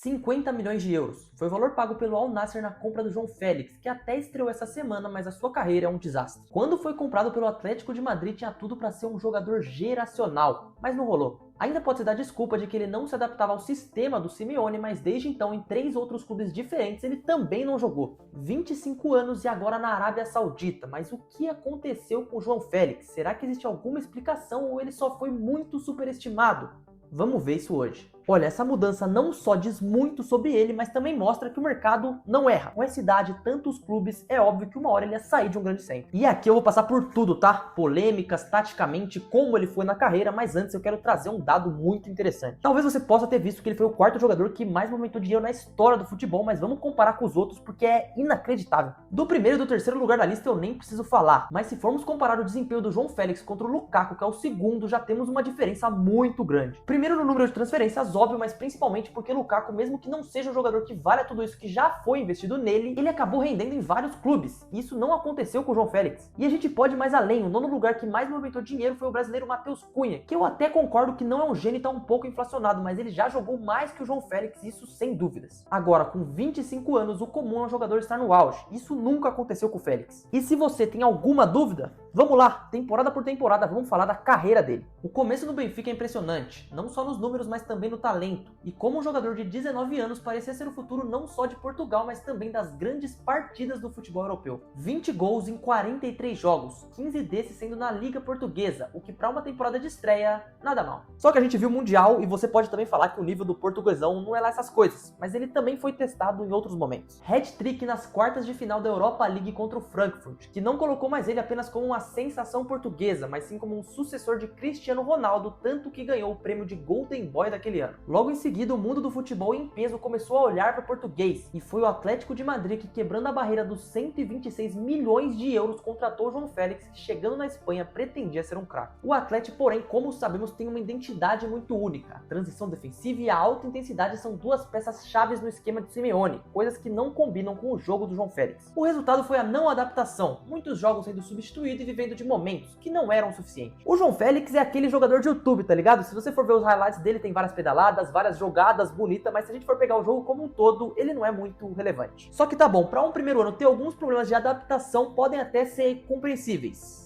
50 milhões de euros. Foi o valor pago pelo Al Nassr na compra do João Félix, que até estreou essa semana, mas a sua carreira é um desastre. Quando foi comprado pelo Atlético de Madrid, tinha tudo para ser um jogador geracional, mas não rolou. Ainda pode se dar desculpa de que ele não se adaptava ao sistema do Simeone, mas desde então em 3 outros clubes diferentes ele também não jogou. 25 anos e agora na Arábia Saudita, mas o que aconteceu com o João Félix? Será que existe alguma explicação ou ele só foi muito superestimado? Vamos ver isso hoje. Olha, essa mudança não só diz muito sobre ele, mas também mostra que o mercado não erra. Com essa idade, tantos clubes, é óbvio que uma hora ele ia sair de um grande centro. E aqui eu vou passar por tudo, tá? Polêmicas, taticamente, como ele foi na carreira, mas antes eu quero trazer um dado muito interessante. Talvez você possa ter visto que ele foi o 4º jogador que mais movimentou dinheiro na história do futebol, mas vamos comparar com os outros porque é inacreditável. Do 1º e do 3º lugar da lista eu nem preciso falar, mas se formos comparar o desempenho do João Félix contra o Lukaku, que é o 2º, já temos uma diferença muito grande. Primeiro no número de transferências, óbvio, mas principalmente porque Lukaku, mesmo que não seja um jogador que valha tudo isso que já foi investido nele, ele acabou rendendo em vários clubes. E isso não aconteceu com o João Félix. E a gente pode ir mais além. O 9º lugar que mais movimentou dinheiro foi o brasileiro Matheus Cunha, que eu até concordo que não é um gênio e tá um pouco inflacionado, mas ele já jogou mais que o João Félix, isso sem dúvidas. Agora, com 25 anos, o comum é um jogador estar no auge. Isso nunca aconteceu com o Félix. E se você tem alguma dúvida, vamos lá, temporada por temporada, vamos falar da carreira dele. O começo no Benfica é impressionante, não só nos números, mas também no talento. E como um jogador de 19 anos parecia ser o futuro não só de Portugal, mas também das grandes partidas do futebol europeu. 20 gols em 43 jogos, 15 desses sendo na Liga Portuguesa, o que para uma temporada de estreia, nada mal. Só que a gente viu o Mundial e você pode também falar que o nível do portuguesão não é lá essas coisas, mas ele também foi testado em outros momentos. Hat-trick nas quartas de final da Europa League contra o Frankfurt, que não colocou mais ele apenas como uma sensação portuguesa, mas sim como um sucessor de Cristiano Ronaldo, tanto que ganhou o prêmio de Golden Boy daquele ano. Logo em seguida, o mundo do futebol em peso começou a olhar para o português, e foi o Atlético de Madrid que, quebrando a barreira dos 126 milhões de euros, contratou o João Félix, que chegando na Espanha pretendia ser um craque. O Atlético, porém, como sabemos, tem uma identidade muito única. A transição defensiva e a alta intensidade são duas peças chaves no esquema de Simeone, coisas que não combinam com o jogo do João Félix. O resultado foi a não adaptação, muitos jogos sendo substituídos e vivendo de momentos que não eram o suficiente. O João Félix é aquele jogador de YouTube, tá ligado? Se você for ver os highlights dele, tem várias pedaladas, várias jogadas bonitas, mas se a gente for pegar o jogo como um todo, ele não é muito relevante. Só que tá bom, para um primeiro ano ter alguns problemas de adaptação podem até ser compreensíveis.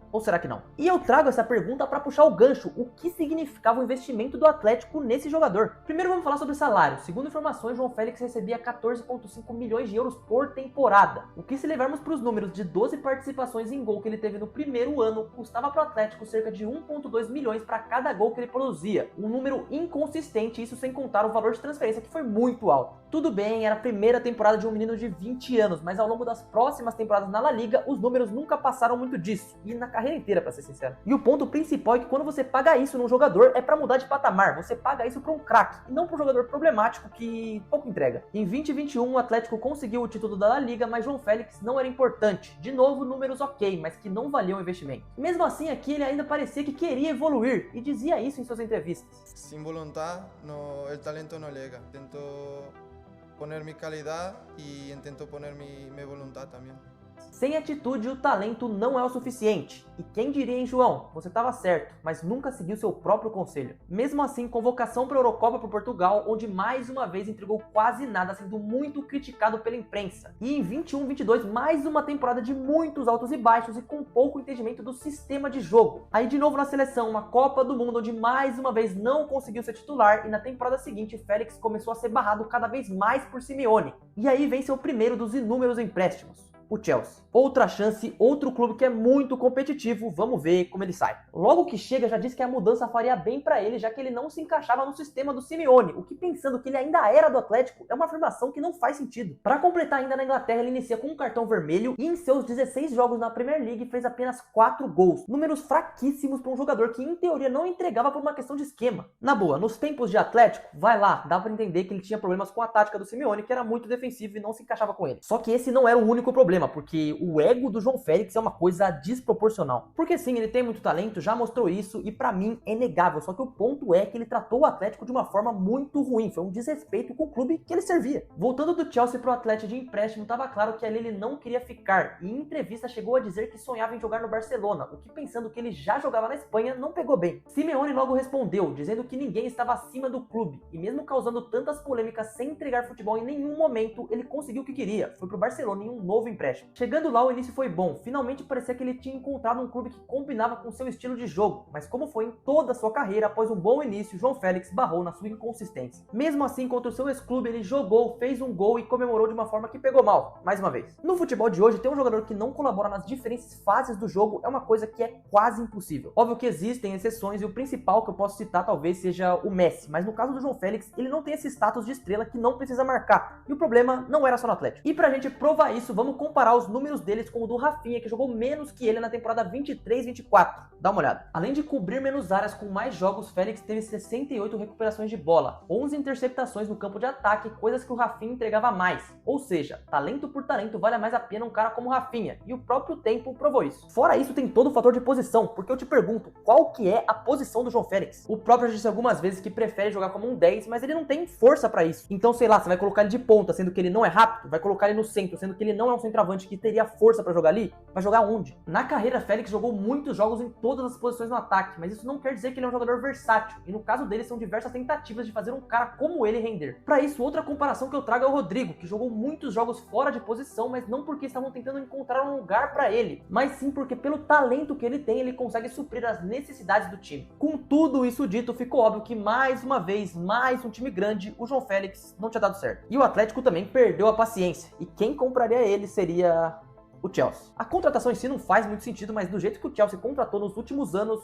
Ou será que não? E eu trago essa pergunta para puxar o gancho. O que significava o investimento do Atlético nesse jogador? Primeiro vamos falar sobre salário. Segundo informações, João Félix recebia 14,5 milhões de euros por temporada. O que, se levarmos para os números de 12 participações em gol que ele teve no primeiro ano, custava para o Atlético cerca de 1,2 milhões para cada gol que ele produzia. Um número inconsistente, isso sem contar o valor de transferência, que foi muito alto. Tudo bem, era a primeira temporada de um menino de 20 anos, mas ao longo das próximas temporadas na La Liga, os números nunca passaram muito disso. E na carreira inteira, pra ser sincero. E o ponto principal é que quando você paga isso num jogador, é pra mudar de patamar. Você paga isso pra um craque, e não pra um jogador problemático que pouco entrega. Em 2021, o Atlético conseguiu o título da La Liga, mas João Félix não era importante. De novo, números ok, mas que não valiam o investimento. Mesmo assim, aqui ele ainda parecia que queria evoluir, e dizia isso em suas entrevistas. Sin voluntad, el talento no llega. Intento poner mi calidad y intento poner mi voluntad también. Sem atitude, o talento não é o suficiente. E quem diria, hein, João? Você estava certo, mas nunca seguiu seu próprio conselho. Mesmo assim, convocação para a Eurocopa para Portugal, onde mais uma vez entregou quase nada, sendo muito criticado pela imprensa. E em 21-22, mais uma temporada de muitos altos e baixos e com pouco entendimento do sistema de jogo. Aí de novo na seleção, uma Copa do Mundo, onde mais uma vez não conseguiu ser titular, e na temporada seguinte, Félix começou a ser barrado cada vez mais por Simeone. E aí vem seu primeiro dos inúmeros empréstimos. O Chelsea. Outra chance, outro clube que é muito competitivo, vamos ver como ele sai. Logo que chega, já disse que a mudança faria bem pra ele, já que ele não se encaixava no sistema do Simeone, o que, pensando que ele ainda era do Atlético, é uma afirmação que não faz sentido. Pra completar, ainda na Inglaterra, ele inicia com um cartão vermelho e em seus 16 jogos na Premier League fez apenas 4 gols, números fraquíssimos pra um jogador que em teoria não entregava por uma questão de esquema. Na boa, nos tempos de Atlético, vai lá, dá pra entender que ele tinha problemas com a tática do Simeone, que era muito defensivo e não se encaixava com ele. Só que esse não era o único problema. problema, porque o ego do João Félix é uma coisa desproporcional. Porque sim, ele tem muito talento, já mostrou isso e pra mim é inegável, só que o ponto é que ele tratou o Atlético de uma forma muito ruim, foi um desrespeito com o clube que ele servia. Voltando do Chelsea pro Atlético de empréstimo, tava claro que ali ele não queria ficar, e em entrevista chegou a dizer que sonhava em jogar no Barcelona, o que pensando que ele já jogava na Espanha não pegou bem. Simeone logo respondeu, dizendo que ninguém estava acima do clube, e mesmo causando tantas polêmicas sem entregar futebol em nenhum momento, ele conseguiu o que queria, foi pro Barcelona em um novo empréstimo. Chegando lá o início foi bom, finalmente parecia que ele tinha encontrado um clube que combinava com seu estilo de jogo, mas como foi em toda a sua carreira, após um bom início, João Félix barrou na sua inconsistência. Mesmo assim, contra o seu ex-clube, ele jogou, fez um gol e comemorou de uma forma que pegou mal, mais uma vez. No futebol de hoje, ter um jogador que não colabora nas diferentes fases do jogo é uma coisa que é quase impossível. Óbvio que existem exceções e o principal que eu posso citar talvez seja o Messi, mas no caso do João Félix, ele não tem esse status de estrela que não precisa marcar, e o problema não era só no Atlético. E pra gente provar isso, vamos comparar os números deles com o do Rafinha, que jogou menos que ele na temporada 23-24. Dá uma olhada. Além de cobrir menos áreas com mais jogos, Félix teve 68 recuperações de bola, 11 interceptações no campo de ataque, coisas que o Rafinha entregava mais. Ou seja, talento por talento vale mais a pena um cara como o Rafinha, e o próprio tempo provou isso. Fora isso, tem todo o fator de posição, porque eu te pergunto, qual que é a posição do João Félix? O próprio já disse algumas vezes que prefere jogar como um 10, mas ele não tem força pra isso. Então, sei lá, você vai colocar ele de ponta, sendo que ele não é rápido, vai colocar ele no centro, sendo que ele não é um centroavante que teria força pra jogar ali, vai jogar onde? Na carreira, Félix jogou muitos jogos em todas as posições no ataque, mas isso não quer dizer que ele é um jogador versátil, e no caso dele são diversas tentativas de fazer um cara como ele render. Pra isso, outra comparação que eu trago é o Rodrigo, que jogou muitos jogos fora de posição, mas não porque estavam tentando encontrar um lugar pra ele, mas sim porque pelo talento que ele tem, ele consegue suprir as necessidades do time. Com tudo isso dito, ficou óbvio que mais uma vez, mais um time grande, o João Félix não tinha dado certo. E o Atlético também perdeu a paciência, e quem compraria ele seria o Chelsea. A contratação em si não faz muito sentido, mas do jeito que o Chelsea contratou nos últimos anos,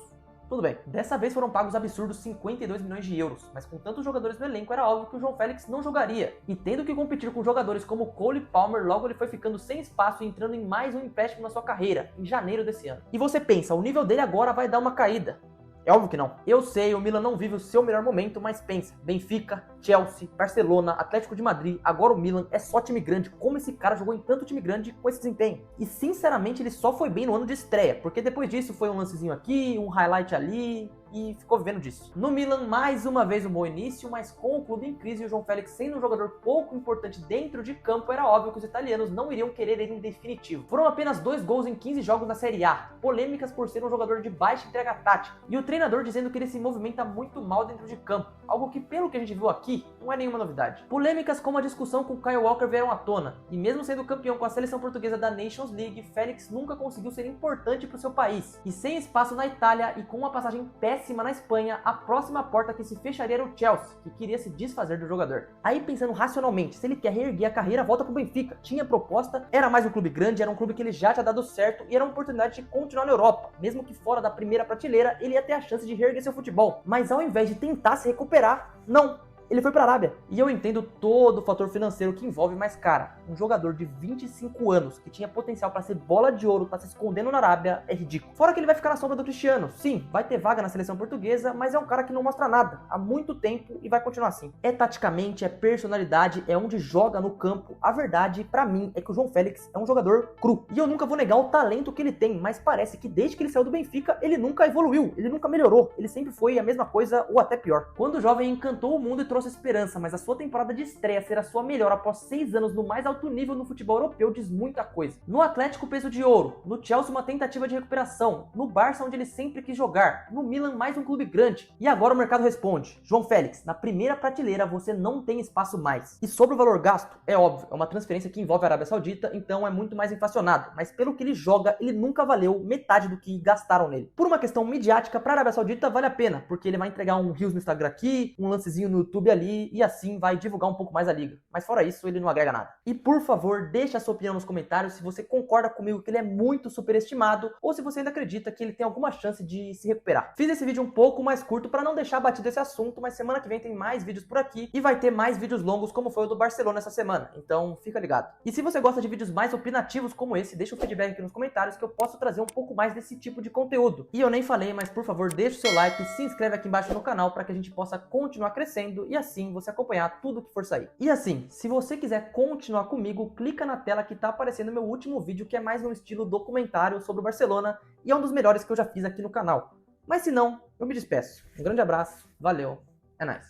tudo bem. Dessa vez foram pagos absurdos 52 milhões de euros, mas com tantos jogadores no elenco era óbvio que o João Félix não jogaria. E tendo que competir com jogadores como Cole e Palmer, logo ele foi ficando sem espaço e entrando em mais um empréstimo na sua carreira, em janeiro desse ano. E você pensa, o nível dele agora vai dar uma caída. É óbvio que não. Eu sei, o Milan não vive o seu melhor momento, mas pensa, Benfica, Chelsea, Barcelona, Atlético de Madrid, agora o Milan é só time grande. Como esse cara jogou em tanto time grande com esse desempenho? E sinceramente ele só foi bem no ano de estreia, porque depois disso foi um lancezinho aqui, um highlight ali, e ficou vivendo disso. No Milan, mais uma vez um bom início, mas com o clube em crise e o João Félix sendo um jogador pouco importante dentro de campo, era óbvio que os italianos não iriam querer ele em definitivo. Foram apenas 2 gols em 15 jogos na Série A, polêmicas por ser um jogador de baixa entrega tática, e o treinador dizendo que ele se movimenta muito mal dentro de campo, algo que pelo que a gente viu aqui, não é nenhuma novidade. Polêmicas como a discussão com Kyle Walker vieram à tona, e mesmo sendo campeão com a seleção portuguesa da Nations League, Félix nunca conseguiu ser importante para o seu país, e sem espaço na Itália e com uma passagem péssima na Espanha, a próxima porta que se fecharia era o Chelsea, que queria se desfazer do jogador. Aí pensando racionalmente, se ele quer reerguer a carreira, volta pro Benfica. Tinha proposta, era mais um clube grande, era um clube que ele já tinha dado certo e era uma oportunidade de continuar na Europa. Mesmo que fora da primeira prateleira, ele ia ter a chance de reerguer seu futebol. Mas ao invés de tentar se recuperar, não. Ele foi pra Arábia. E eu entendo todo o fator financeiro que envolve, mas cara, um jogador de 25 anos que tinha potencial pra ser bola de ouro, tá se escondendo na Arábia, é ridículo. Fora que ele vai ficar na sombra do Cristiano. Sim, vai ter vaga na seleção portuguesa, mas é um cara que não mostra nada há muito tempo e vai continuar assim. É taticamente, é personalidade, é onde joga no campo. A verdade, pra mim, é que o João Félix é um jogador cru. E eu nunca vou negar o talento que ele tem, mas parece que desde que ele saiu do Benfica, ele nunca evoluiu, ele nunca melhorou. Ele sempre foi a mesma coisa ou até pior. Quando o jovem encantou o mundo e trouxe esperança, mas a sua temporada de estreia ser a sua melhor após 6 anos no mais alto nível no futebol europeu diz muita coisa. No Atlético, peso de ouro. No Chelsea, uma tentativa de recuperação. No Barça, onde ele sempre quis jogar. No Milan, mais um clube grande. E agora o mercado responde. João Félix, na primeira prateleira você não tem espaço mais. E sobre o valor gasto, é óbvio, é uma transferência que envolve a Arábia Saudita, então é muito mais inflacionado. Mas pelo que ele joga, ele nunca valeu metade do que gastaram nele. Por uma questão midiática, para a Arábia Saudita vale a pena, porque ele vai entregar um Reels no Instagram aqui, um lancezinho no YouTube ali, e assim vai divulgar um pouco mais a liga. Mas fora isso, ele não agrega nada. E por favor, deixe a sua opinião nos comentários se você concorda comigo que ele é muito superestimado ou se você ainda acredita que ele tem alguma chance de se recuperar. Fiz esse vídeo um pouco mais curto para não deixar batido esse assunto, mas semana que vem tem mais vídeos por aqui e vai ter mais vídeos longos como foi o do Barcelona essa semana, então fica ligado. E se você gosta de vídeos mais opinativos como esse, deixa o feedback aqui nos comentários que eu posso trazer um pouco mais desse tipo de conteúdo. E eu nem falei, mas por favor, deixa o seu like, se inscreve aqui embaixo no canal para que a gente possa continuar crescendo e e assim você acompanhar tudo que for sair. E assim, se você quiser continuar comigo, clica na tela que tá aparecendo no meu último vídeo, que é mais no estilo documentário sobre o Barcelona e é um dos melhores que eu já fiz aqui no canal. Mas se não, eu me despeço. Um grande abraço, valeu, é nóis.